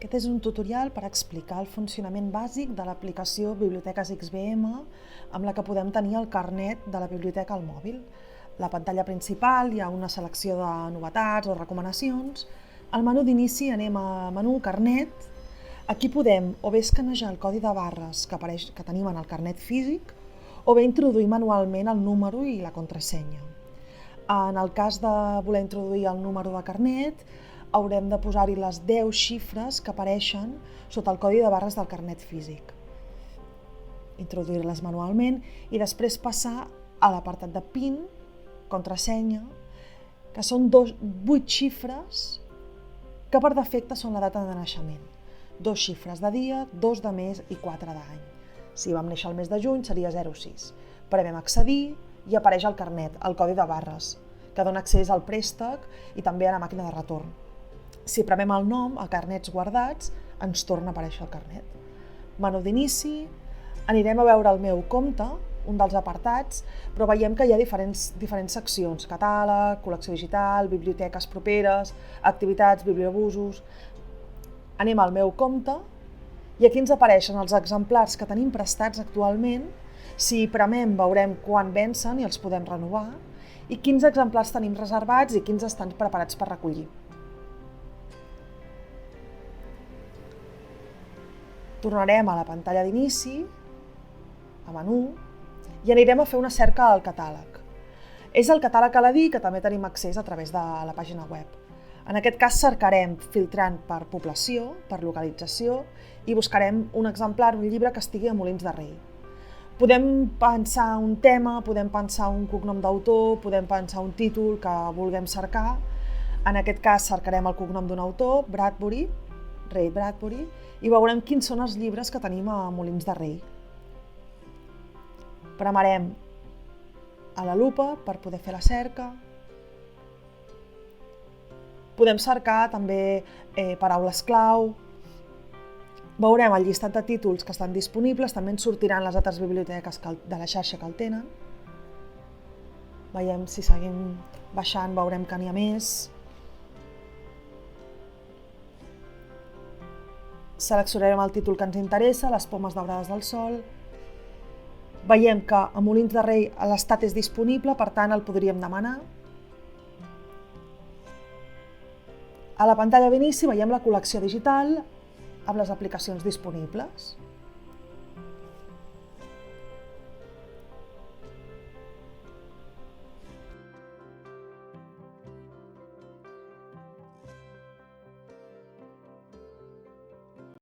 Aquest és un tutorial per explicar el funcionament bàsic de l'aplicació Biblioteques XBM amb la que podem tenir el carnet de la biblioteca al mòbil. A la pantalla principal hi ha una selecció de novetats o recomanacions. Al menú d'inici anem a menú carnet. Aquí podem o bé escanejar el codi de barres que tenim en el carnet físic o bé introduir manualment el número i la contrasenya. En el cas de voler introduir el número de carnet, haurem de posar-hi les 10 xifres que apareixen sota el codi de barres del carnet físic. Introduir-les manualment i després passar a l'apartat de PIN, contrasenya, que són 8 xifres que per defecte són la data de naixement. 2 xifres de dia, 2 de mes i 4 d'any. Si vam néixer el mes de juny seria 06. Premem accedir i apareix el carnet, el codi de barres, que dona accés al préstec i també a la màquina de retorn. Si premem el nom a carnets guardats, ens torna a aparèixer el carnet. Menú d'inici, anirem a veure el meu compte, un dels apartats, però veiem que hi ha diferents seccions: catàleg, col·lecció digital, biblioteques properes, activitats, bibliobusos. Anem al meu compte i aquí ens apareixen els exemplars que tenim prestats actualment. Si premem veurem quan vencen i els podem renovar i quins exemplars tenim reservats i quins estan preparats per recollir. Tornarem a la pantalla d'inici, a menú, i anirem a fer una cerca al catàleg. És el catàleg Aladí, que també tenim accés a través de la pàgina web. En aquest cas cercarem filtrant per població, per localització, i buscarem un exemplar, un llibre que estigui a Molins de Rei. Podem pensar un tema, podem pensar un cognom d'autor, podem pensar un títol que vulguem cercar. En aquest cas cercarem el cognom d'un autor, Bradbury, Ray Bradbury, i veurem quins són els llibres que tenim a Molins de Rei. Premarem a la lupa per poder fer la cerca. Podem cercar també paraules clau. Veurem el llistat de títols que estan disponibles, també ens sortiran les altres biblioteques de la xarxa que el tenen. Veiem, si seguim baixant, veurem que n'hi ha més. Seleccionarem el títol que ens interessa, Les pomes daurades del sol. Veiem que a Molins de Rei l'estat és disponible, per tant el podríem demanar. A la pantalla d'inici veiem la col·lecció digital amb les aplicacions disponibles.